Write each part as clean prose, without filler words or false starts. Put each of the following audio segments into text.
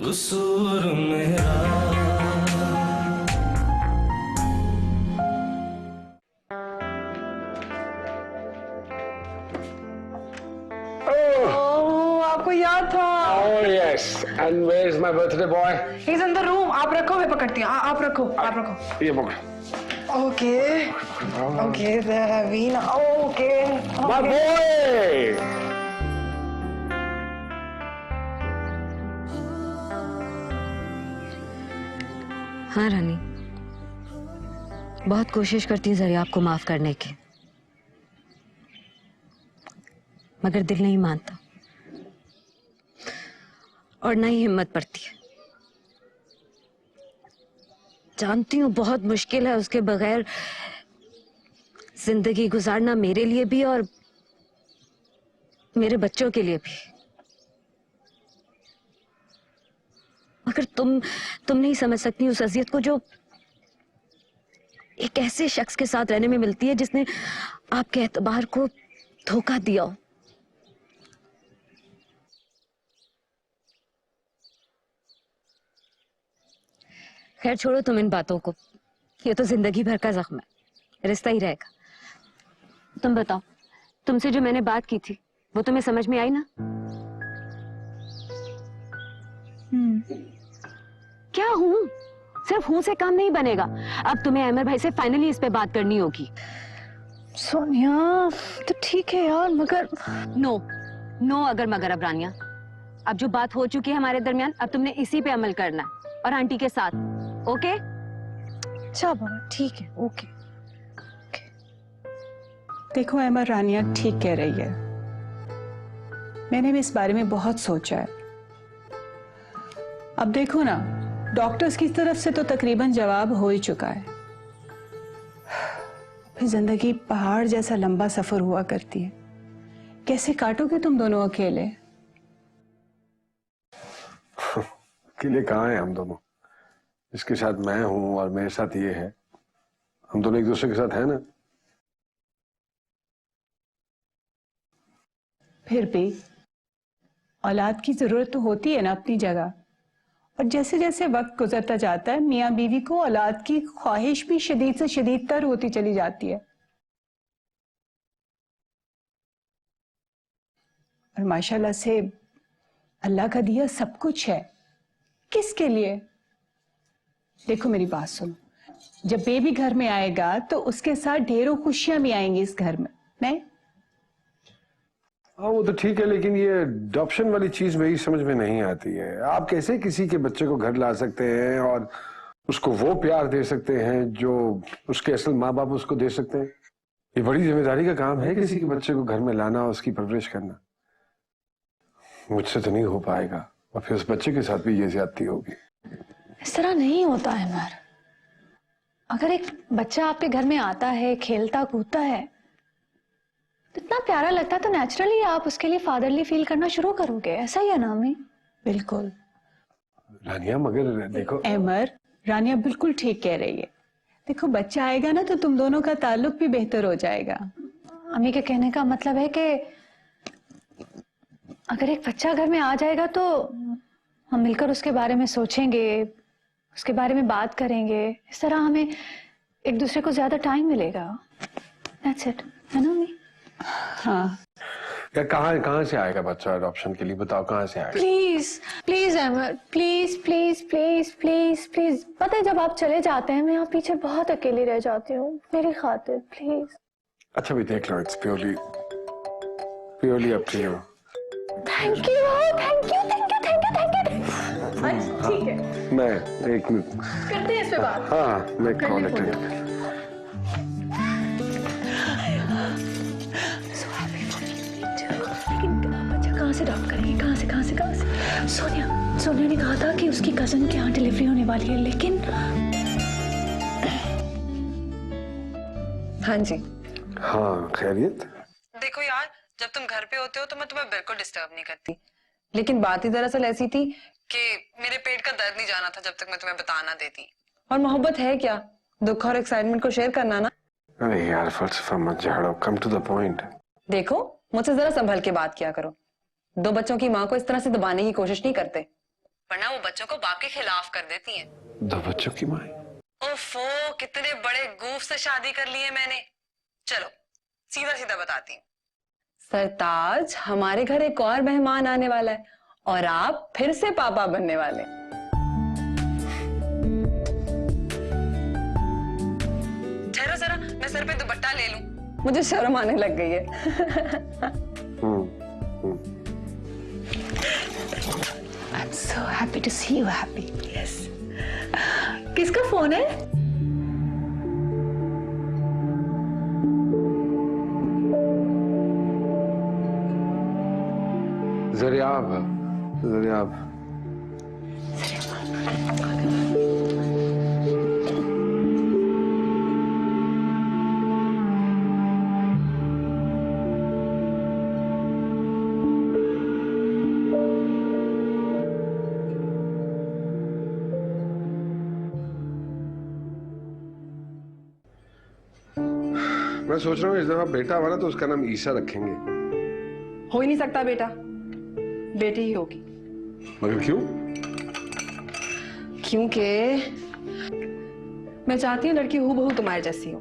कसूर मेरा। आपको याद था? Oh yes, and where is my birthday boy? He's in the room. आप रखो, मैं पकड़ती हूँ। आप रखो, आप रखो। ये पकड़। Okay, okay, they're heavy now. Okay, My boy. हाँ रानी, बहुत कोशिश करती हूँ जरिया आपको माफ करने की, मगर दिल नहीं मानता और ना ही हिम्मत पड़ती है। जानती हूँ बहुत मुश्किल है उसके बगैर जिंदगी गुजारना, मेरे लिए भी और मेरे बच्चों के लिए भी। मगर तुम नहीं समझ सकती उस अजियत को जो एक ऐसे शख्स के साथ रहने में मिलती है जिसने आपके एतबार को धोखा दिया हो। खैर छोड़ो तुम इन बातों को, ये तो जिंदगी भर का जख्म है, रिश्ता ही रहेगा। तुम बताओ, तुमसे जो मैंने बात की थी वो तुम्हें समझ में आई ना? क्या हूं? सिर्फ हूं से काम नहीं बनेगा, अब तुम्हें अमर भाई से फाइनली इस पे बात करनी होगी। सोनिया तो ठीक है यार, मगर नो अगर मगर अब रानिया, अब जो बात हो चुकी है हमारे दरमियान, अब तुमने इसी पे अमल करना है और आंटी के साथ। ओके? अच्छा बाबा ठीक है, ओके। देखो अमर, रानिया ठीक कह रही है। मैंने भी इस बारे में बहुत सोचा है। अब देखो ना, डॉक्टर्स की तरफ से तो तकरीबन जवाब हो ही चुका है। फिर जिंदगी पहाड़ जैसा लंबा सफर हुआ करती है, कैसे काटोगे तुम दोनों अकेले? अकेले कहाँ हैं हम दोनों? इसके साथ मैं हूं और मेरे साथ ये है, हम दोनों एक दूसरे के साथ हैं ना। फिर भी औलाद की जरूरत तो होती है ना अपनी जगह, और जैसे जैसे वक्त गुजरता जाता है मियाँ बीवी को औलाद की ख्वाहिश भी शदीद से शदीद तर होती चली जाती है। और माशाल्लाह से अल्लाह का दिया सब कुछ है, किसके लिए? देखो मेरी बात सुनो, जब बेबी घर में आएगा तो उसके साथ ढेरों खुशियां भी आएंगी इस घर में, नहीं? हाँ वो तो ठीक है, लेकिन ये अडॉप्शन वाली चीज मेरी समझ में नहीं आती है। आप कैसे किसी के बच्चे को घर ला सकते हैं और उसको वो प्यार दे सकते हैं जो उसके असल माँ बाप उसको दे सकते हैं? ये बड़ी जिम्मेदारी का काम है किसी के बच्चे को घर में लाना और उसकी परवरिश करना। मुझसे तो नहीं हो पाएगा, और फिर उस बच्चे के साथ भी ये ज्यादती होगी। इस तरह नहीं होता है अमर। अगर एक बच्चा आपके घर में आता है, खेलता कूदता है, तो इतना प्यारा लगता है, तो नेचुरली आप उसके लिए फादरली फील करना शुरू करोगे। ऐसा ही है ना अम्मी? बिल्कुल रानिया, मगर देखो अमर, रानिया बिल्कुल ठीक कह रही है। देखो बच्चा आएगा ना तो तुम दोनों का ताल्लुक भी बेहतर हो जाएगा। अम्मी के कहने का मतलब है कि अगर एक बच्चा घर में आ जाएगा तो हम मिलकर उसके बारे में सोचेंगे, उसके बारे में बात करेंगे, इस तरह हमें एक दूसरे को ज्यादा टाइम मिलेगा। That's it, है ना अम्मी? हाँ। क्या कहाँ से आएगा बच्चा अडॉप्शन के लिए? बताओ कहाँ से आएगा? Please please Amar, please please please please please. पता है जब आप चले जाते हैं मैं यहाँ पीछे बहुत अकेली रह जाती हूँ, मेरी खातिर प्लीज। अच्छा भी देख लो, it's purely up to you. Thank you thank you thank you thank you thank you. ठीक है, मैं एक मिनट करते हैं इस पे बात। हाँ मैं कॉल अटेंड। कहाँ से ड्रॉप करेंगे? कहाँ से? सोनिया ने कहा था कि उसकी कजन के यहाँ डिलीवरी होने वाली है, लेकिन हाँ जी। हाँ खैरियत? देखो यार, जब तुम घर पे होते हो तो मैं तुम्हें बिल्कुल डिस्टर्ब नहीं करती, लेकिन बात ही दरअसल ऐसी थी कि मेरे पेट का दर्द नहीं जाना था जब तक मैं तुम्हें बता ना देती। और मोहब्बत है क्या, दुख और एक्साइटमेंट को शेयर करना ना। अरे यार फलसफा मत झाड़ो, कम टू द पॉइंट। देखो मुझसे जरा संभल के बात किया करो, दो बच्चों की माँ को इस तरह से दबाने की कोशिश नहीं करते। वरना वो बच्चों को बाप के खिलाफ कर देती हैं। 2 बच्चों की माँ। ओफो, कितने बड़े गूफ से शादी कर ली है मैंने। चलो सीधा सीधा बताती हूँ। सरताज, हमारे घर एक और मेहमान आने वाला है और आप फिर से पापा बनने वाले। ठहरो जरा, मैं सर पे दुपट्टा ले लूं, मुझे शर्म आने लग गई है। I'm so happy to see you happy. Yes. किसका फोन है? ज़रियाब। मैं सोच रहा हूँ इस दफा बेटा हमारा तो उसका नाम ईसा रखेंगे। हो ही नहीं सकता बेटा, बेटी ही होगी। मगर क्यों? क्योंकि मैं चाहती हूँ लड़की हूबहू तुम्हारे जैसी हो,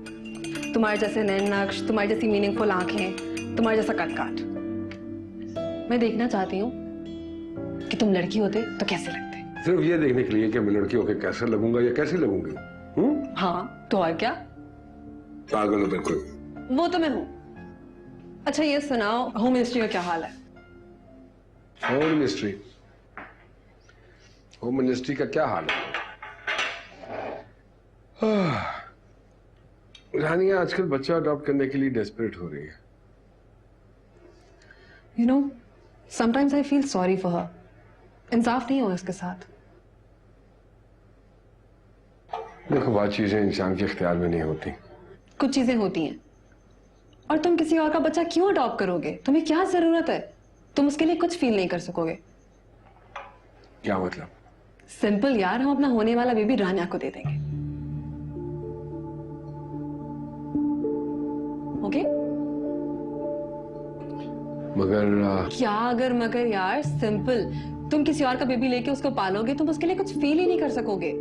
तुम्हारे जैसे नैन नक्श, तुम्हारी जैसी मीनिंगफुल आंखें, तुम्हारे जैसा कद काट। मैं देखना चाहती हूँ कि तुम लड़की होते तो कैसे लगते। सिर्फ ये देखने के लिए कि मैं लड़की होकर कैसे लगूंगा या कैसी लगूंगी? हाँ तो और क्या? पागल हो बिल्कुल। वो तो मैं हूँ। अच्छा ये सुनाओ, होम मिनिस्ट्री का क्या हाल है? होम मिनिस्ट्री का क्या हाल है? रानिया आजकल बच्चा अडॉप्ट करने के लिए डेस्परेट हो रही है। You know, sometimes I feel sorry for her. इंसाफ नहीं हो इसके साथ। देखो, बहुत चीजें इंसान के इख्तियार में नहीं होती। कुछ चीजें होती हैं। और तुम किसी और का बच्चा क्यों अडॉप्ट करोगे? तुम्हें क्या जरूरत है? तुम उसके लिए कुछ फील नहीं कर सकोगे। क्या मतलब? सिंपल यार, हम अपना होने वाला बेबी रानिया को दे देंगे। ओके? मगर क्या अगर मगर यार, सिंपल। तुम किसी और का बेबी लेके उसको पालोगे, तुम उसके लिए कुछ फील ही नहीं कर सकोगे।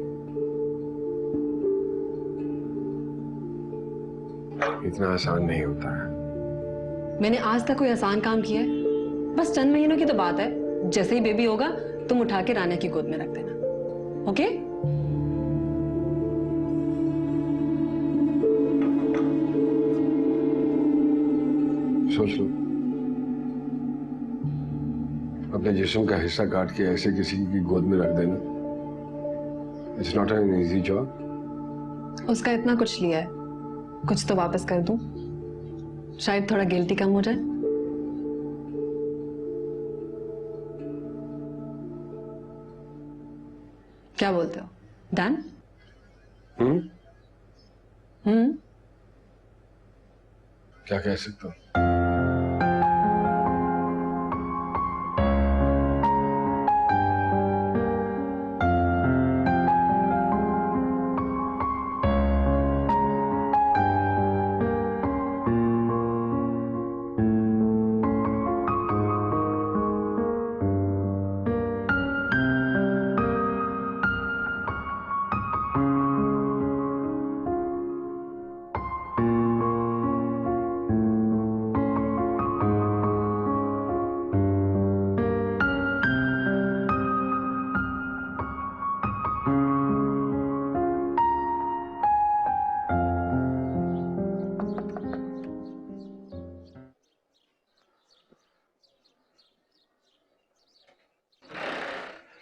इतना आसान नहीं होता है। मैंने आज तक कोई आसान काम किया है? बस चंद महीनों की तो बात है। जैसे ही बेबी होगा तुम उठा के रानिया की गोद में रख देना। ओके? सोच लो, अपने जिस्म का हिस्सा काट के ऐसे किसी की गोद में रख देना। It's not an easy job. उसका इतना कुछ लिया है, कुछ तो वापस कर दूं, शायद थोड़ा गिल्टी कम हो जाए। क्या बोलते हो? डन? क्या कह सकता हूँ?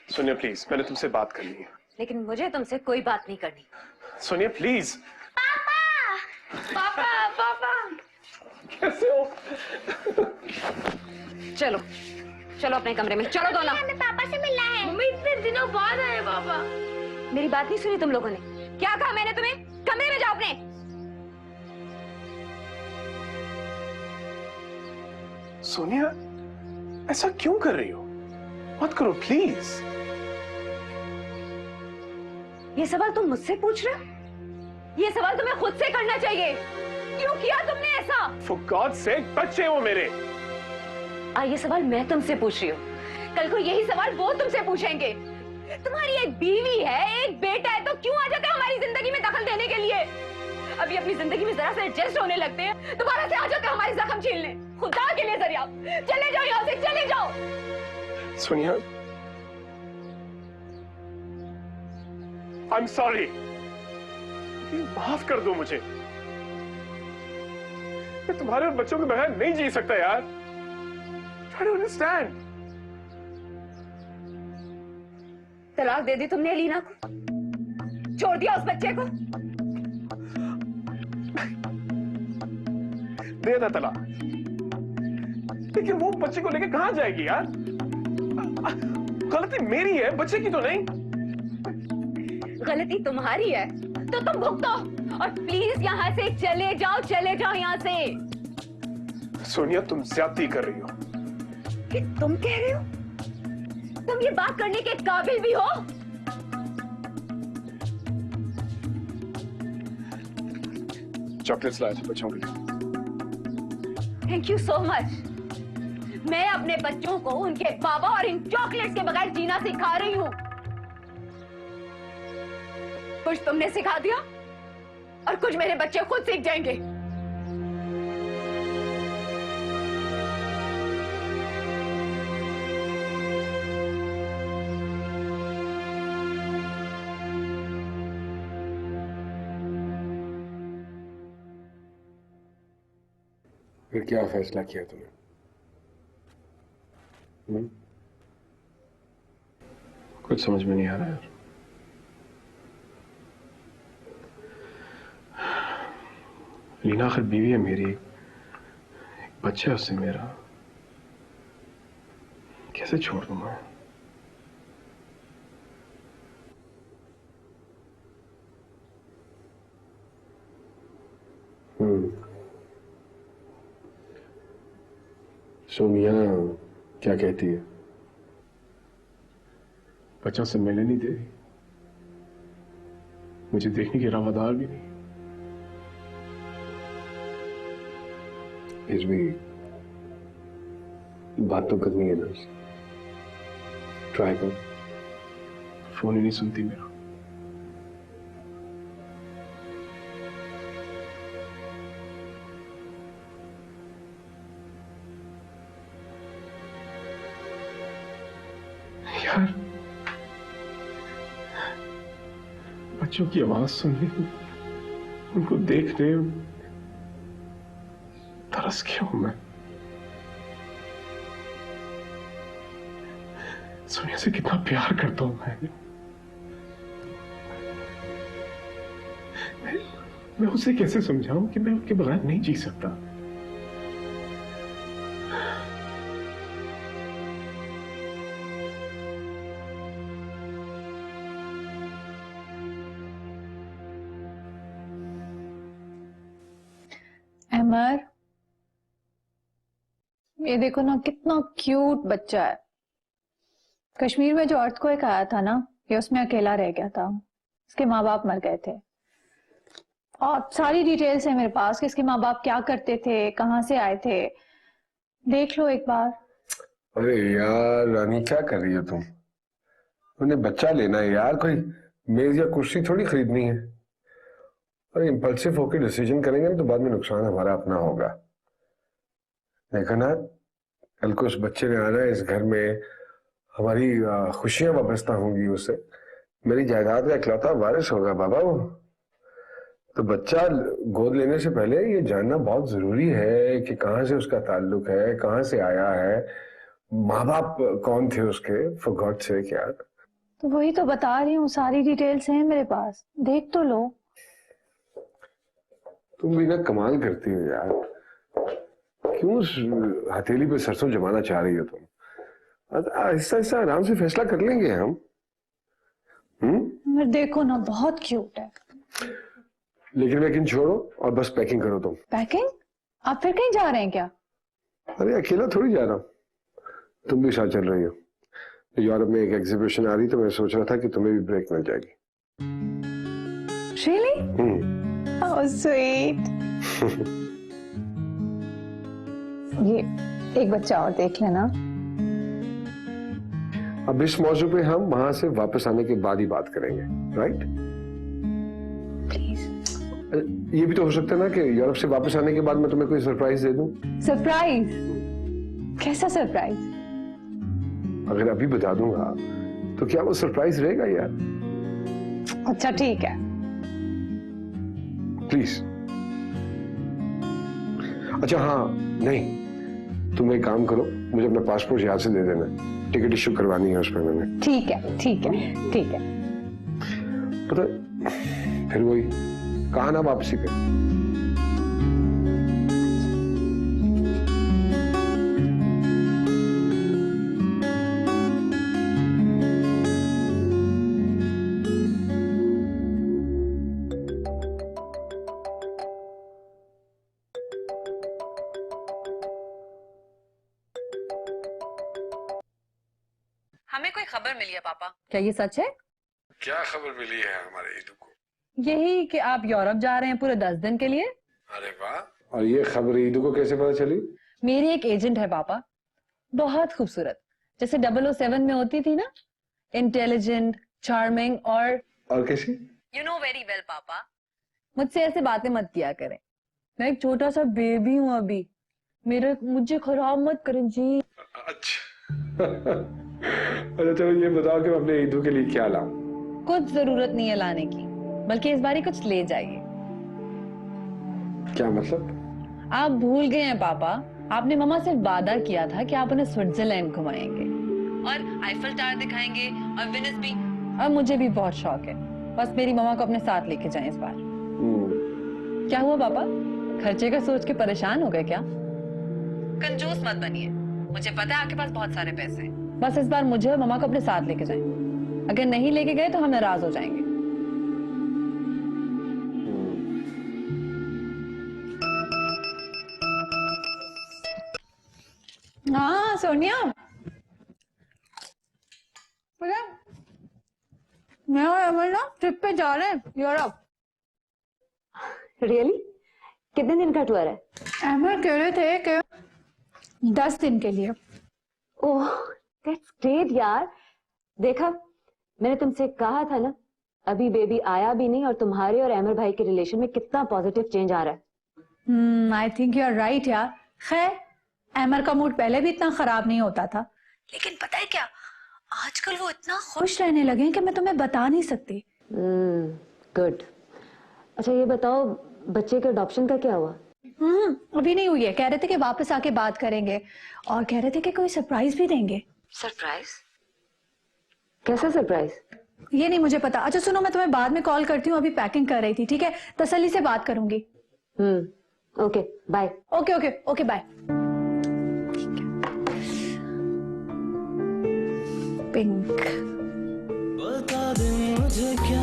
सुनिए प्लीज, मैंने तुमसे बात करनी है। लेकिन मुझे तुमसे कोई बात नहीं करनी। सुनिए प्लीज। पापा पापा कैसे हो? चलो चलो अपने कमरे में, चलो दोनों। हमें पापा से मिलना है। मम्मी इतने दिनों बाद आए पापा। मेरी बात नहीं सुनी तुम लोगों ने? क्या कहा मैंने तुम्हें? कमरे में जाओ अपने। सोनिया, ऐसा क्यों कर रही हो? मत करो प्लीज। ये सवाल तुम मुझसे पूछ रहे हो? ये सवाल तुम्हें खुद से करना चाहिए। क्यों किया तुमने ऐसा? For God's sake, बच्चे हो मेरे। ये सवाल मैं तुमसे पूछ रही हूँ, कल को यही सवाल वो तुमसे पूछेंगे। तुम्हारी एक बीवी है, एक बेटा है, तो क्यों आ जाते हो हमारी जिंदगी में दखल देने के लिए? अभी अपनी जिंदगी में जरा से एडजस्ट होने लगते हैं, दोबारा से आ जाते हो हमारी जख्म छीलने। खुदा के लिए जरिया, चले जाओ यहाँ से, चले जाओ। सोनिया, आई एम सॉरी, माफ कर दो मुझे। मैं तुम्हारे और बच्चों के बगैर नहीं जी सकता यार। Try to understand. तलाक दे दी तुमने अलीना को, छोड़ दिया उस बच्चे को। दे दा तलाक, लेकिन वो बच्चे को लेके कहां जाएगी यार? गलती मेरी है, बच्चे की तो नहीं। गलती तुम्हारी है तो तुम भुगतो, और प्लीज यहाँ से चले जाओ यहाँ से। सोनिया, तुम ज्यादती कर रही हो। कि तुम कह रहे हो? तुम ये बात करने के काबिल भी हो? चॉकलेट्स लाए थे बच्चों के लिए। Thank you so much. मैं अपने बच्चों को उनके बाबा और इन चॉकलेट्स के बगैर जीना सिखा रही हूँ। कुछ तुमने सिखा दिया और कुछ मेरे बच्चे खुद सीख जाएंगे। फिर क्या फैसला किया तुमने? कुछ समझ में नहीं आ रहा यार। लीना आखिर बीवी है मेरी, एक बच्चा है उससे मेरा, कैसे छोड़ दूं मैं? सोनिया क्या कहती है? बच्चों से मिलने नहीं दे रही, मुझे देखने की रवादार भी नहीं। फिर भी बात तो करनी है ना, ट्राई कर। फोन ही नहीं सुनती मेरा। यार, बच्चों की आवाज सुनने, उनको देखने तरस गया हूं मैं। सोनिया से कितना प्यार करता हूं मैं उसे कैसे समझाऊं कि मैं उनके बगैर नहीं जी सकता? अमर, ये देखो ना, कितना क्यूट बच्चा है। कश्मीर में जो अर्थक्वेक आया था ना, ये उसमें अकेला रह गया था। इसके माँ बाप मर गए थे और सारी डिटेल्स है मेरे पास कि इसके माँ बाप क्या करते थे, कहाँ से आए थे। देख लो एक बार। अरे यार रानी, क्या कर रही हो तुम? उन्हें बच्चा लेना है यार, कोई मेज या कुर्सी थोड़ी खरीदनी है। अरे इम्पल्सिव होकर डिसीजन करेंगे तो बाद में नुकसान हमारा अपना होगा। देखो ना, कल को उस बच्चे ने आना है इस घर में, हमारी खुशियां वाबस्ता होंगी उससे। मेरी जायदाद का इकलौता वारिस होगा बाबा वो। तो बच्चा गोद लेने से पहले ये जानना बहुत जरूरी है कि कहाँ से उसका ताल्लुक है, कहाँ से आया है, माँ बाप कौन थे उसके, फॉर गॉड सेक यार। तो वही तो बता रही हूँ, सारी डिटेल्स हैं मेरे पास, देख तो लो। तुम भी ना कमाल करती हो यार, क्यों उस हथेली पे सरसों जमाना चाह रही हो तुम? आहिस्ता आहिस्ता आराम से फैसला कर लेंगे हम। देखो ना, बहुत क्यूट है। लेकिन छोड़ो और बस पैकिंग करो तुम। पैकिंग? आप फिर कहीं जा रहे हैं क्या? अरे अकेला थोड़ी जा रहा हूँ, तुम भी साथ चल रही हो। यूरोप में एक एग्जीबिशन आ रही, तो मैं सोच रहा था कि तुम्हें भी ब्रेक मिल जाएगी। Really? How sweet. ये एक बच्चा और देख लेना। अब इस मौजू पे हम वहां से वापस आने के बाद ही बात करेंगे, राइट? प्लीज। ये भी तो हो सकता है ना कि यूरोप से वापस आने के बाद मैं तुम्हें कोई सरप्राइज दे दूं। सरप्राइज? कैसा सरप्राइज? अगर अभी बता दूंगा तो क्या वो सरप्राइज रहेगा यार? अच्छा ठीक है। प्लीज। अच्छा हाँ, नहीं, तुम एक काम करो, मुझे अपना पासपोर्ट यहाँ से दे देना, टिकट इश्यू करवानी है उसमें मैंने। ठीक है ठीक है ठीक है। पता फिर वही कहा ना, वापसी पे। हमें कोई खबर मिली है पापा। क्या ये सच है? क्या खबर मिली है हमारे ईदू को? यही कि आप यूरोप जा रहे हैं पूरे 10 दिन के लिए। अरे वाह! और ये खबर ईदू को कैसे पता चली? मेरी एक एजेंट है पापा, बहुत खूबसूरत, जैसे 007 में होती थी ना, इंटेलिजेंट, चार्मिंग और कैसी? यू नो वेरी वेल पापा। मुझसे ऐसे बातें मत किया करें, मैं एक छोटा सा बेबी हूँ अभी, मुझे खराब मत करें जी। अच्छा अच्छा चलो ये बताओ कि मैं अपने ईदू के लिए क्या लाऊं? कुछ जरूरत नहीं है लाने की, बल्कि इस बार ही कुछ ले जाइए। क्या मतलब? आप भूल गए हैं पापा, आपने मम्मा से वादा किया था कि आप उन्हें स्विट्जरलैंड घुमाएंगे और आईफल टावर दिखाएंगे और वेनिस भी। और मुझे भी बहुत शौक है, बस मेरी मम्मा को अपने साथ लेके जाएं इस बार। क्या हुआ पापा, खर्चे का सोच के परेशान हो गए क्या? कंजूस मत बनिए, मुझे पता है आपके पास बहुत सारे पैसे हैं। बस इस बार मुझे और मम्मा को अपने साथ लेके जाएं। अगर नहीं लेके गए तो हम नाराज हो जाएंगे। हाँ सोनिया, मैं और अमर ना ट्रिप पे जा रहे हैं यूरोप। रियली? कितने दिन का टूर है? अमर कह रहे थे कि 10 दिन के लिए। ओह दैट्स ग्रेट यार। देखा, मैंने तुमसे कहा था ना, अभी बेबी आया भी नहीं और तुम्हारे और अमर भाई के रिलेशन में कितना पॉजिटिव चेंज आ रहा है। I think you are right यार। खैर, अमर का मूड पहले भी इतना खराब नहीं होता था, लेकिन पता है क्या, आजकल वो इतना खुश रहने लगे हैं कि मैं तुम्हें बता नहीं सकती। गुड। अच्छा ये बताओ, बच्चे के अडॉप्शन का क्या हुआ? अभी नहीं हुई है, कह रहे थे कि वापस आके बात करेंगे और कह रहे थे कि कोई सरप्राइज भी देंगे। सरप्राइज? कैसा सरप्राइज? ये नहीं मुझे पता। अच्छा सुनो, मैं तुम्हें बाद में कॉल करती हूँ, अभी पैकिंग कर रही थी, ठीक है? तसल्ली से बात करूंगी। Okay bye. Okay okay okay bye. Pink. बता दे मुझे क्या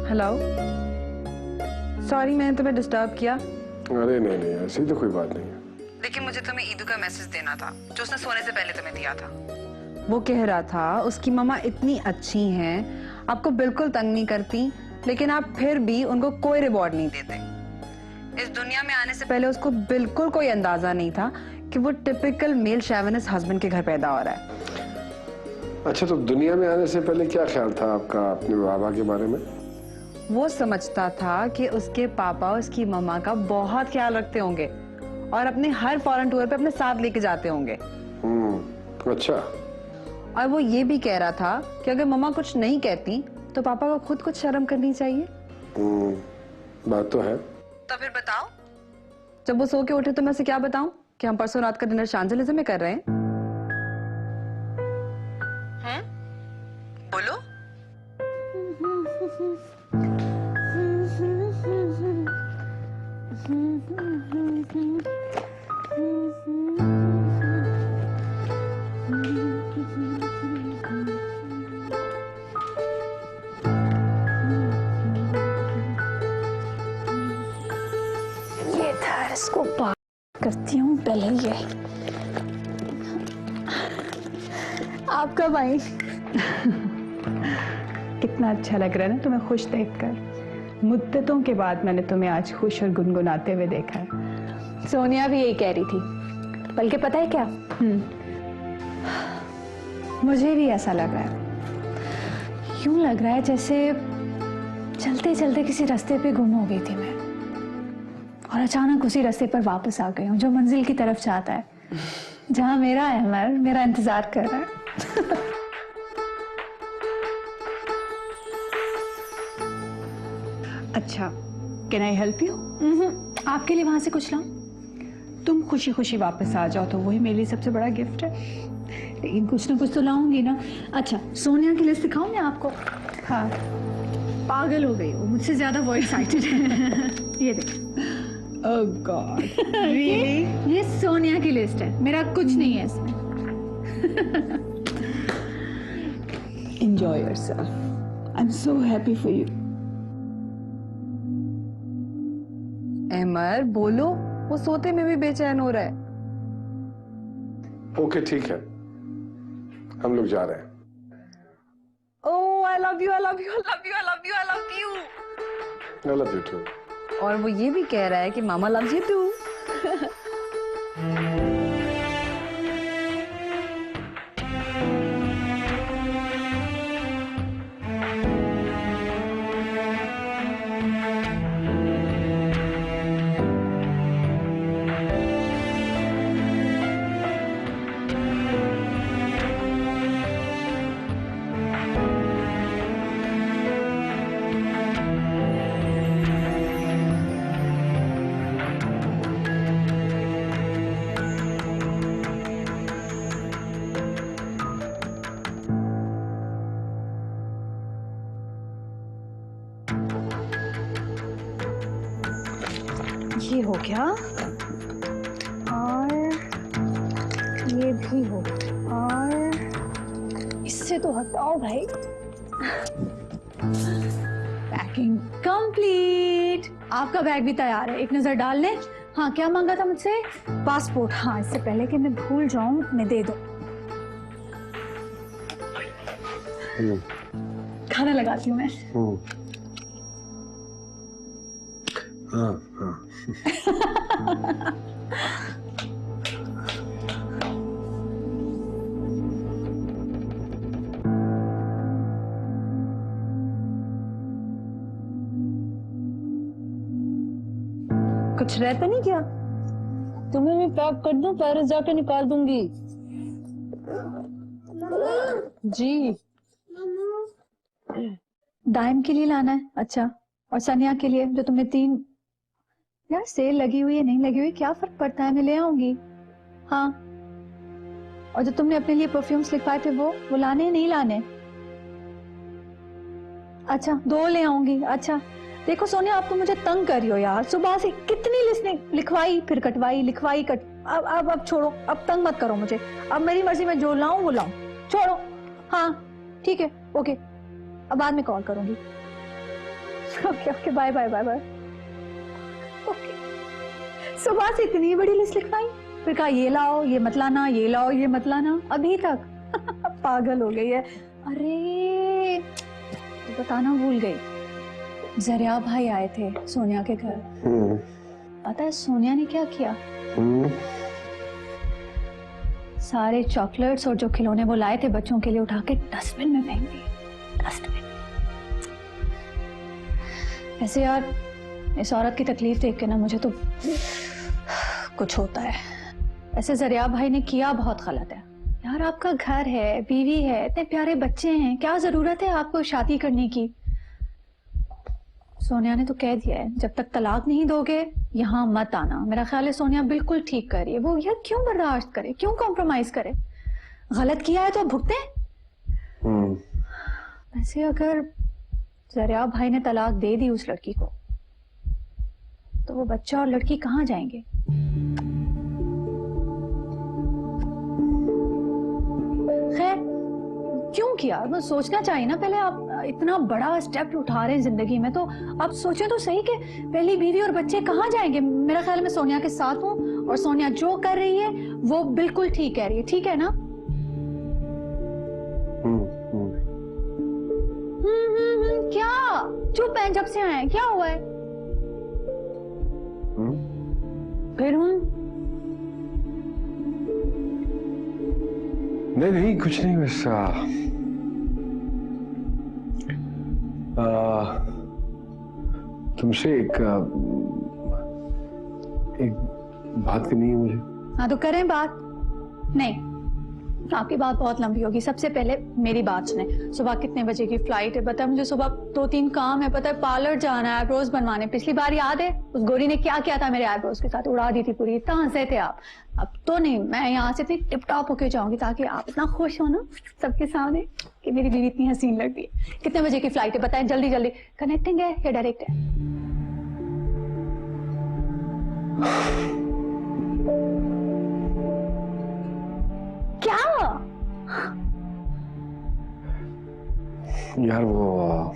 हेलो, सॉरी मैंने तुम्हें डिस्टर्ब किया। अरे नहीं नहीं, ऐसी तो कोई बात नहीं है। लेकिन मुझे तुम्हें ईदू का मैसेज देना था जो उसने सोने से पहले तुम्हें दिया था। वो कह रहा था उसकी मम्मा इतनी अच्छी हैं, आपको बिल्कुल तंग नहीं करती, लेकिन आप फिर भी उनको कोई रिवॉर्ड नहीं देते। इस दुनिया में आने से पहले उसको बिल्कुल कोई अंदाजा नहीं था कि वो टिपिकल मेल शेविनिस्ट हस्बैंड के घर पैदा हो रहा है। अच्छा तो दुनिया में आने से पहले क्या ख्याल था आपका अपने बाबा के बारे में? वो समझता था कि उसके पापा उसकी मम्मा का बहुत ख्याल रखते होंगे और अपने हर फॉरेन टूर पे अपने साथ लेके जाते होंगे। अच्छा। और वो ये भी कह रहा था कि अगर मम्मा कुछ नहीं कहती तो पापा को खुद कुछ शर्म करनी चाहिए। बात तो है। तो फिर बताओ, जब वो सो के उठे तो मैं उसे क्या बताऊं कि हम परसों रात का डिनर शांजलिजे में कर रहे हैं? बोलो। ये था, इसको बात करती हूँ पहले। आप कब आई? कितना अच्छा लग रहा है ना तुम्हें खुश देखकर। मुद्दतों के बाद मैंने तुम्हें आज खुश और गुनगुनाते हुए देखा है। सोनिया भी यही कह रही थी, बल्कि पता है क्या, मुझे भी ऐसा लग रहा है। यूं लग रहा है जैसे चलते चलते किसी रास्ते पे गुम हो गई थी मैं, और अचानक उसी रास्ते पर वापस आ गई हूँ जो मंजिल की तरफ जाता है, जहां मेरा अहमर मेरा इंतजार कर रहा है। अच्छा, कैन आई हेल्प यू? आपके लिए वहां से कुछ लाऊं? तुम खुशी खुशी वापस आ जाओ तो वही मेरे लिए सबसे बड़ा गिफ्ट है। लेकिन कुछ ना कुछ तो लाऊंगी ना। अच्छा, सोनिया की लिस्ट दिखाऊं मैं आपको? हाँ, पागल हो गई हो, मुझसे ज्यादा वो एक्साइटेड है। ये देखो। ओह गॉड, रियली? ये सोनिया की लिस्ट है, मेरा कुछ नहीं है इसमें। Enjoy yourself. I'm so happy for you. Ahmar बोलो, वो सोते में भी बेचैन हो रहा है। ओके ठीक है, हम लोग जा रहे हैं। Oh, I love you, I love you, I love you, I love you, I love you. I love you too. और वो ये भी कह रहा है कि मामा loves you too. ये हो गया, और ये भी हो, और इससे तो हटाओ भाई। Packing complete. आपका बैग भी तैयार है, एक नजर डाल लें। हाँ, क्या मांगा था मुझसे? पासपोर्ट। हाँ, इससे पहले कि मैं भूल जाऊं, मैं दे दो। खाना लगाती हूँ मैं। हाँ हाँ। कुछ रहता नहीं क्या? तुम्हें भी पैक कर दूं, पेरिस जाके निकाल दूंगी। जी। दाइम के लिए लाना है? अच्छा, और सनिया के लिए जो तुमने 3। यार सेल लगी हुई है नहीं लगी हुई क्या फर्क पड़ता है, मैं ले आऊंगी। हाँ, और जो तुमने अपने लिए परफ्यूम्स लिखवाए थे वो लाने हैं नहीं लाने? अच्छा, 2 ले आऊंगी। अच्छा देखो सोनिया, आप तो मुझे तंग कर रही हो यार, सुबह से कितनी लिस्टें लिखवाई फिर कटवाई, लिखवाई कट। अब छोड़ो, अब तंग मत करो मुझे। अब मेरी मर्जी में जो लाऊं वो लाऊं, छोड़ो। हाँ ठीक है, ओके, अब बाद में कॉल करूंगी। Okay okay, bye bye bye bye. Okay, सुबह से इतनी बड़ी लिस्ट लिखवाई, फिर कहा ये लाओ ये मत लाना, ये लाओ ये मत लाना, अभी तक। पागल हो गई है। अरे तो बताना भूल गई, जरिया भाई आए थे सोनिया के घर। पता है सोनिया ने क्या किया? सारे चॉकलेट्स और जो खिलौने वो लाए थे बच्चों के लिए उठा के डस्टबिन में फेंक दिए। डस्टबिन। ऐसे यार इस औरत की तकलीफ देख के ना मुझे तो कुछ होता है। ऐसे जरिया भाई ने किया बहुत गलत है यार। आपका घर है, बीवी है, इतने प्यारे बच्चे हैं, क्या जरूरत है आपको शादी करने की? सोनिया ने तो कह दिया है जब तक तलाक नहीं दोगे यहाँ मत आना। मेरा ख्याल है सोनिया बिल्कुल ठीक कर रही है। वो यार क्यों बर्दाश्त करे, क्यों कॉम्प्रोमाइज करे? गलत किया है तो भुगते। वैसे अगर जरिया भाई ने तलाक दे दी उस लड़की को तो वो बच्चा और लड़की कहाँ जाएंगे? खैर क्यों किया, वो सोचना चाहिए ना पहले। आप इतना बड़ा स्टेप उठा रहे हैं जिंदगी में तो आप सोचें तो सही कि पहली बीवी और बच्चे कहाँ जाएंगे। मेरा ख्याल में सोनिया के साथ हूँ और सोनिया जो कर रही है वो बिल्कुल ठीक कह रही है। ठीक है ना? क्या चुप है जब से आए हैं? क्या हुआ है? फिर नहीं कुछ नहीं, बस तुमसे एक बात करनी है मुझे। हाँ तो करें बात। नहीं, आपकी बात बहुत लंबी होगी। सबसे पहले मेरी बात सुने। सुबह कितने बजे की फ्लाइट है? पता है मुझे सुबह 2-3 काम है। पता है पार्लर जाना है, आईब्रोज बनवाने। पिछली बार याद है उस गोरी ने क्या किया था मेरे आईब्रोज के साथ? उड़ा दी थी पूरी। इतना हंसे थे आप। अब तो नहीं, मैं यहाँ से इतनी टिप टॉप होके जाऊंगी ताकि आप इतना खुश हो ना सबके सामने कि मेरी बीवी इतनी हसीन लगती है। कितने बजे की फ्लाइट है बताए? जल्दी जल्दी। कनेक्टिंग है या डायरेक्ट है? क्या यार वो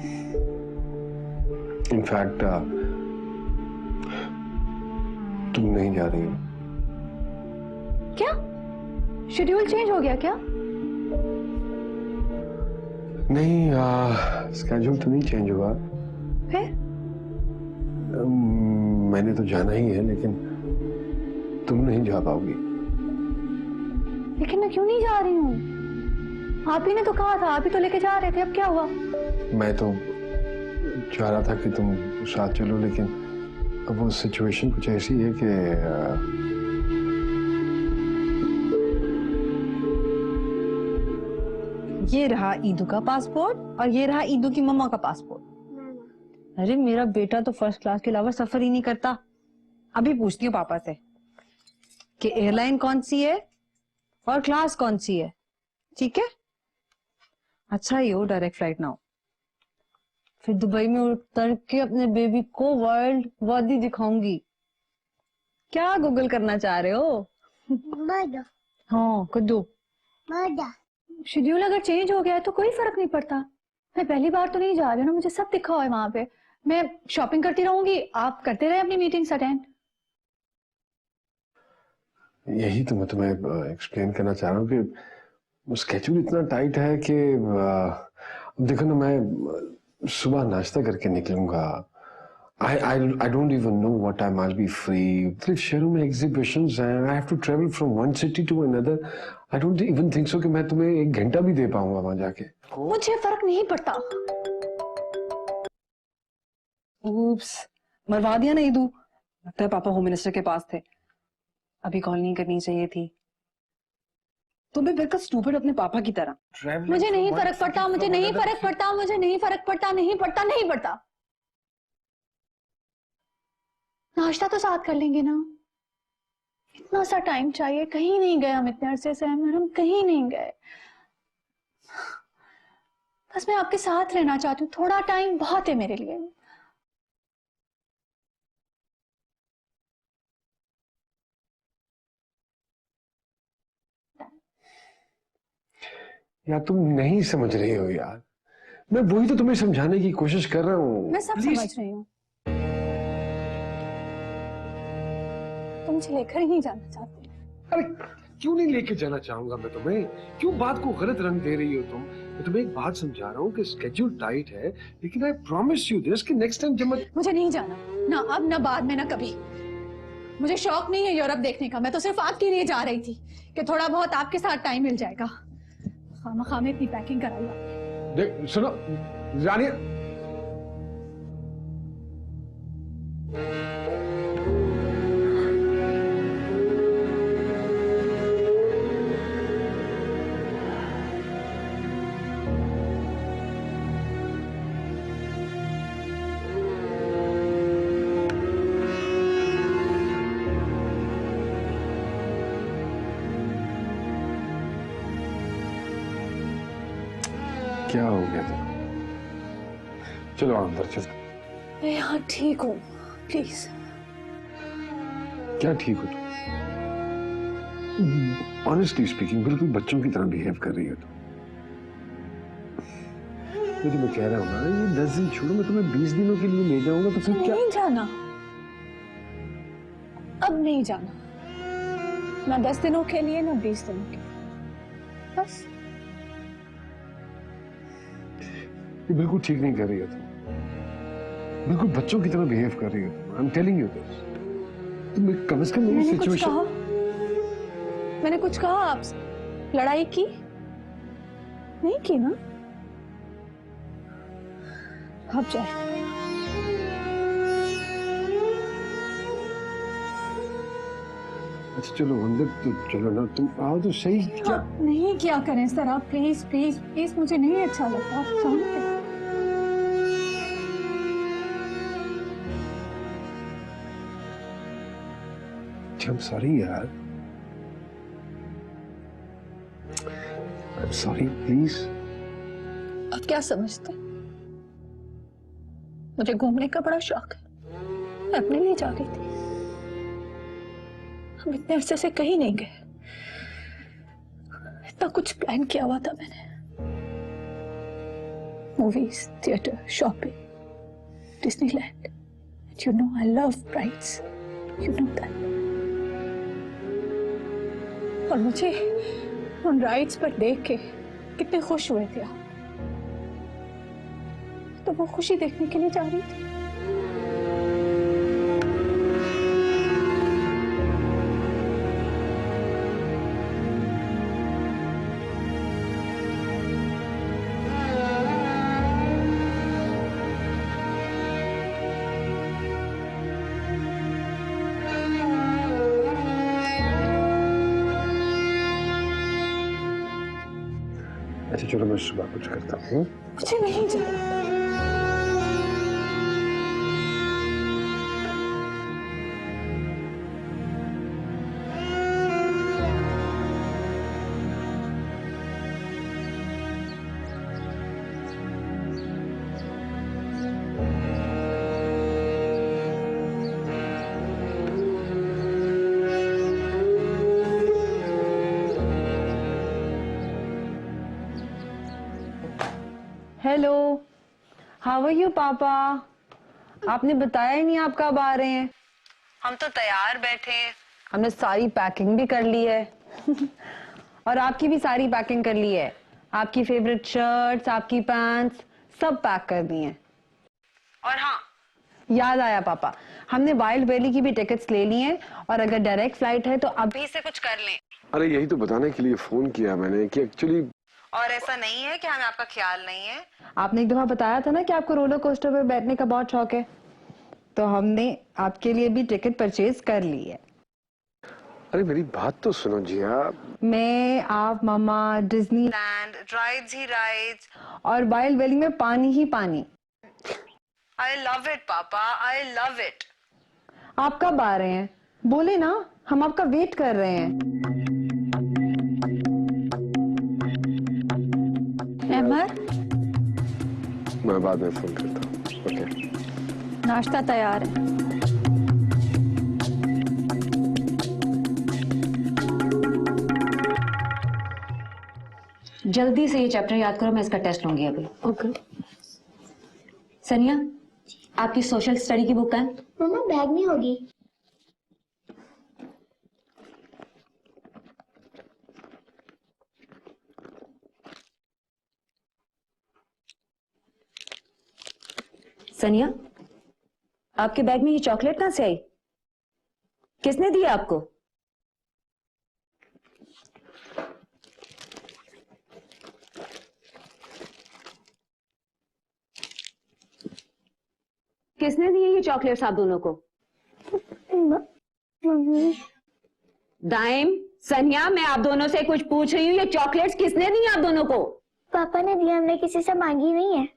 इनफैक्ट तुम नहीं जा रही हो। क्या शेड्यूल चेंज हो गया क्या? नहीं, स्केड्यूल तो नहीं चेंज हुआ। फिर मैंने तो जाना ही है, लेकिन तुम नहीं जा पाओगी। लेकिन मैं क्यों नहीं जा रही हूँ? आप ही ने तो कहा था, आप ही तो लेके जा रहे थे। अब क्या हुआ? मैं तो चाह रहा था कि तुम साथ चलो, लेकिन अब वो सिचुएशन कुछ ऐसी है कि ये रहा ईदू का पासपोर्ट और ये रहा ईदू की मम्मा का पासपोर्ट। अरे मेरा बेटा तो फर्स्ट क्लास के अलावा सफर ही नहीं करता। अभी पूछती हूँ पापा से कि एयरलाइन कौन सी है और क्लास कौन सी है। ठीक है, अच्छा ही हो डायरेक्ट फ्लाइट ना हो। फिर दुबई में उतर के अपने बेबी को वर्ल्ड वादी दिखाऊंगी। क्या गूगल करना चाह रहे हो? हाँ कद्दू। शेड्यूल अगर चेंज हो गया है तो कोई फर्क नहीं पड़ता। मैं पहली बार तो नहीं जा रही हूँ ना, मुझे सब दिखा हुआ है वहां पे। मैं शॉपिंग करती रहूंगी, आप करते रहे अपनी मीटिंग्स अटेंड। यही तो मैं तुम्हें एक्सप्लेन करना चाह रहा हूँ कि स्केड्यूल इतना टाइट है कि देखो ना, मैं सुबह नाश्ता करके निकलूंगा। I don't even know what time I'll be free. सिर्फ शहरों में एग्जीबिशंस हैं। I have to travel from one city to another. I don't even think so कि मैं तुम्हें 1 घंटा भी दे पाऊंगा वहां जाके। मुझे फर्क नहीं पड़ता। Oops, मरवा दिया ना ईदू। लगता है पापा होम मिनिस्टर के पास थे। अभी कॉल नहीं करनी चाहिए थी। तुम्हें बिल्कुल स्टूपिड अपने पापा की तरह। मुझे नहीं फर्क पड़ता, मुझे नहीं फर्क पड़ता, मुझे नहीं फर्क पड़ता, नहीं पड़ता, नहीं पड़ता। नाश्ता तो साथ कर लेंगे ना। इतना सा टाइम चाहिए। कहीं नहीं गए हम इतने अरसे से। हम कहीं नहीं गए। बस मैं आपके साथ रहना चाहती हूँ। थोड़ा टाइम बहुत है मेरे लिए। यार तुम नहीं समझ रही हो यार। मैं वही तो तुम्हें समझाने की कोशिश कर रहा हूँ। मैं सब समझ रही हूँ। तुम मुझे लेकर ही नहीं जाना चाहते। अरे क्यों नहीं लेके जाना चाहूंगा मैं तुम्हें? क्यों बात को गलत रंग दे रही हो तुम? मैं तुम्हें एक बात समझा रहा हूँ कि स्केड्यूल टाइट है, लेकिन आई प्रॉमिस यू दिस कि नेक्स्ट टाइम जब मैं... मुझे नहीं जाना, ना अब ना बाद में ना कभी। मुझे शौक नहीं है यूरोप देखने का। मैं तो सिर्फ आपके लिए जा रही थी कि थोड़ा बहुत आपके साथ टाइम मिल जाएगा। खामा में इतनी पैकिंग कराई आपने। देख सुनो जानिए, क्या हो गया तुम्हें? चलो अंदर चलो। मैं यहाँ ठीक हूँ, प्लीज। क्या ठीक हो तुम? ऑनेस्टली स्पीकिंग बिल्कुल बच्चों की तरह बिहेव कर रही हो तुम। मैं तुम्हें कह रहा हूँ ना, ये 10 दिन छोड़ो, मैं तुम्हें 20 दिनों के लिए ले जाऊंगा, तो फिर क्या? नहीं जाना, अब नहीं जाना। ना 10 दिनों के लिए, ना 20 दिनों के लिए। बस ये बिल्कुल ठीक नहीं कर रही हो तुम, बिल्कुल बच्चों की तरह बिहेव कर रही हो तुम। I am telling you this. तुम कम से कम मेरी मैंने कुछ सिचुएशन। कहा? मैंने कुछ कहा आपसे? लड़ाई की? नहीं की ना? अब जाए। अच्छा चलो अंदर तो चलो ना, तुम आओ तो सही। क्या नहीं क्या करें सर आप, प्लीज प्लीज प्लीज, मुझे नहीं अच्छा लगता, आप जानते हैं। I'm sorry यार, I'm sorry please। आप क्या समझते हैं? मुझे घूमने का बड़ा शौक है, मैं अपने लिए जा रही थी। हम इतने अरसे से कहीं नहीं गए, इतना कुछ प्लान किया हुआ था मैंने। Movies, theatre, shopping, Disneyland. You know I love brides, you know that। और मुझे उन राइड्स पर देख के कितने खुश हुए थे आप, तो वो खुशी देखने के लिए जा रही थी। अच्छा चलो मैं सुबह कुछ करता हूँ। मुझे नहीं जाना। हेलो, हाउ आर यू पापा? आपने बताया ही नहीं आप कब आ रहे हैं। हम तो तैयार बैठे हैं, हमने सारी पैकिंग भी कर ली है और आपकी भी सारी पैकिंग कर ली है। आपकी फेवरेट शर्ट्स, आपकी पैंट्स सब पैक कर दी हैं। और हाँ, याद आया पापा, हमने वाइल्ड वैली की भी टिकट्स ले ली हैं और अगर डायरेक्ट फ्लाइट है तो अभी से कुछ कर लें। अरे यही तो बताने के लिए फोन किया मैंने कि एक्चुअली। और ऐसा नहीं है कि हमें आपका ख्याल नहीं है। आपने एक दफा बताया था ना कि आपको रोलर कोस्टर पे बैठने का बहुत शौक है, तो हमने आपके लिए भी टिकट परचेज कर ली है। अरे मेरी बात तो सुनो जिया। मैं, आप, मामा, डिज्नीलैंड, राइड्स ही राइड्स और वाइल्ड वैली में पानी ही पानी। आई लव इट पापा, आई लव इट। आप कब आ रहे हैं? बोले ना, हम आपका वेट कर रहे हैं। अहमद, मैं बाद में फोन करता हूँ। ओके। नाश्ता तैयार है। जल्दी से ये चैप्टर याद करो, मैं इसका टेस्ट लूंगी अभी। ओके। सनिया, आपकी सोशल स्टडी की बुक है? मम्मा बैग में होगी। सनिया, आपके बैग में ये चॉकलेट कहां से आई? किसने दी आपको? किसने दी है ये चॉकलेट्स आप दोनों को? दाइम, सनिया, मैं आप दोनों से कुछ पूछ रही हूँ, ये चॉकलेट्स किसने दी आप दोनों को? पापा ने दिया, हमने किसी से मांगी नहीं है।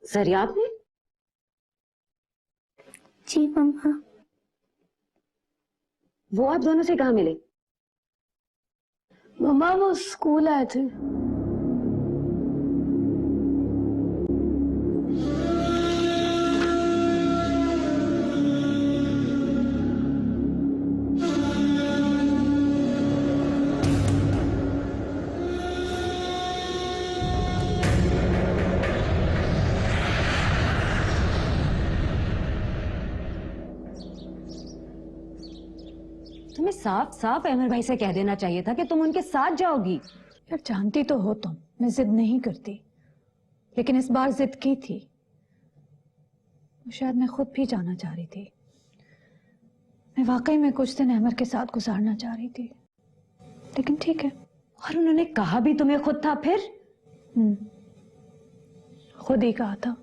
जरिया आपने? जी मम्मा। वो आप दोनों से कहाँ मिले? मम्मा वो स्कूल आए थे। तुम्हें साफ साफ अहमद भाई से कह देना चाहिए था कि तुम उनके साथ जाओगी। यार जानती तो हो तुम, मैं जिद नहीं करती, लेकिन इस बार जिद की थी। शायद मैं खुद भी जाना चाह रही थी। मैं वाकई में कुछ दिन अहमर के साथ गुजारना चाह रही थी, लेकिन ठीक है। और उन्होंने कहा भी तुम्हें खुद था फिर? खुद ही कहा था,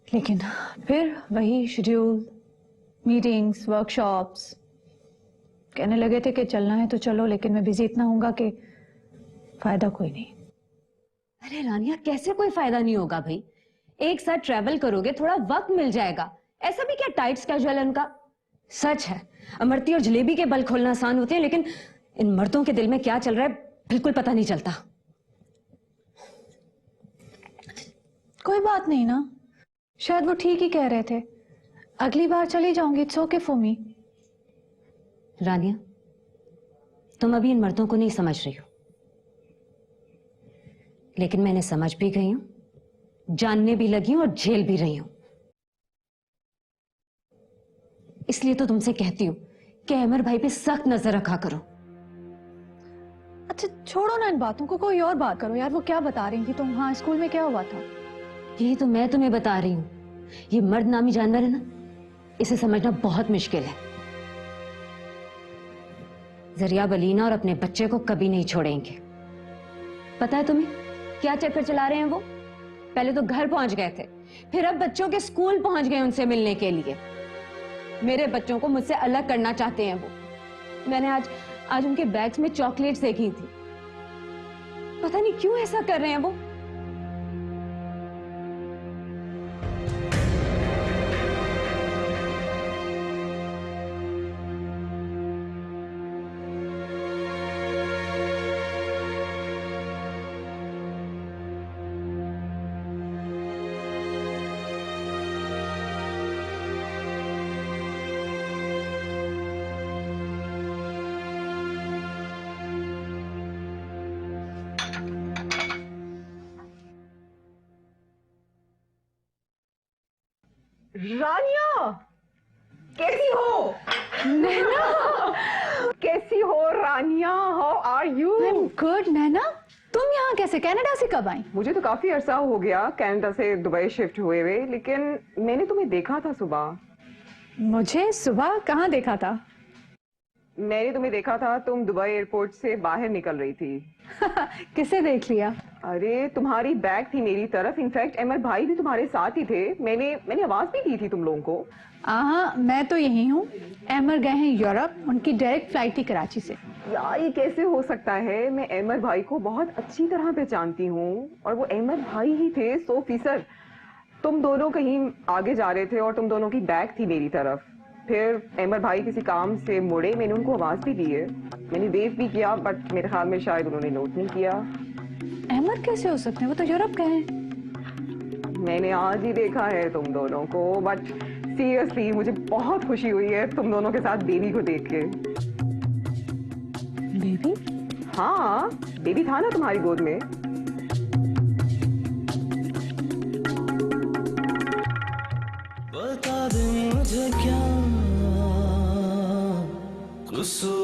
लेकिन फिर वही शेड्यूल, मीटिंग्स, वर्कशॉप्स। कहने लगे थे कि चलना है तो चलो, लेकिन मैं बिजी इतना हूँगा कि फायदा कोई नहीं। अरे रानिया, कैसे कोई फायदा नहीं होगा भाई? एक साथ ट्रैवल करोगे, थोड़ा वक्त मिल जाएगा। ऐसा भी क्या टाइट स्केड्यूल है उनका? सच है, अमरती और जलेबी के बल खोलना आसान होते हैं, लेकिन इन मर्दों के दिल में क्या चल रहा है बिल्कुल पता नहीं चलता। कोई बात नहीं ना, शायद वो ठीक ही कह रहे थे। अगली बार चली जाऊंगी, इट्स ओके फॉर मी। रानिया, तुम अभी इन मर्दों को नहीं समझ रही हो, लेकिन मैंने समझ भी गई हूं, जानने भी लगी हूं और झेल भी रही हूं। इसलिए तो तुमसे कहती हूं कि अमर भाई पे सख्त नजर रखा करो। अच्छा छोड़ो ना इन बातों को, कोई और बात करो यार। वो क्या बता रही थी तुम? हाँ, स्कूल में क्या हुआ था? यही तो मैं तुम्हें बता रही हूं। ये मर्द नामी जानवर है ना, इसे समझना बहुत मुश्किल है। जरिया बलीना और अपने बच्चे को कभी नहीं छोड़ेंगे। पता है तुम्हें क्या चक्कर चला रहे हैं वो? पहले तो घर पहुंच गए थे, फिर अब बच्चों के स्कूल पहुंच गए उनसे मिलने के लिए। मेरे बच्चों को मुझसे अलग करना चाहते हैं वो। मैंने आज उनके बैग्स में चॉकलेट्स देखी थी। पता नहीं क्यों ऐसा कर रहे हैं वो। रानिया, कैसी हो? नैना, कैसी हो Rania? How are you? Good Naina, तुम यहाँ कैसे? कनाडा से कब आई? मुझे तो काफी अरसा हो गया कनाडा से दुबई शिफ्ट हुए हुए, लेकिन मैंने तुम्हें देखा था सुबह। मुझे सुबह कहाँ देखा था? मैंने तुम्हें देखा था, तुम दुबई एयरपोर्ट से बाहर निकल रही थी। किसे देख लिया? अरे तुम्हारी बैग थी मेरी तरफ। इनफैक्ट अमर भाई भी तुम्हारे साथ ही थे। मैंने आवाज भी दी थी तुम लोगों को। हाँ, मैं तो यही हूँ। अमर गए हैं यूरोप, उनकी डायरेक्ट फ्लाइट थी कराची से। यार ये कैसे हो सकता है? मैं अमर भाई को बहुत अच्छी तरह पहचानती हूँ, और वो अमर भाई ही थे 100%। तुम दोनों कहीं आगे जा रहे थे और तुम दोनों की बैग थी मेरी तरफ। फिर अमर भाई किसी काम से मुड़े, मैंने उनको आवाज भी दी है, मैंने वेव भी किया, बट मेरे ख्याल में शायद उन्होंने नोट नहीं किया। अमर कैसे हो सकते हैं? वो तो यूरोप गए हैं। मैंने आज ही देखा है तुम दोनों को, बट सीरियसली मुझे बहुत खुशी हुई है तुम दोनों के साथ बेबी को देख के। बेबी? हाँ, बेबी था ना तुम्हारी गोद में। बता दे मुझे क्या कसूर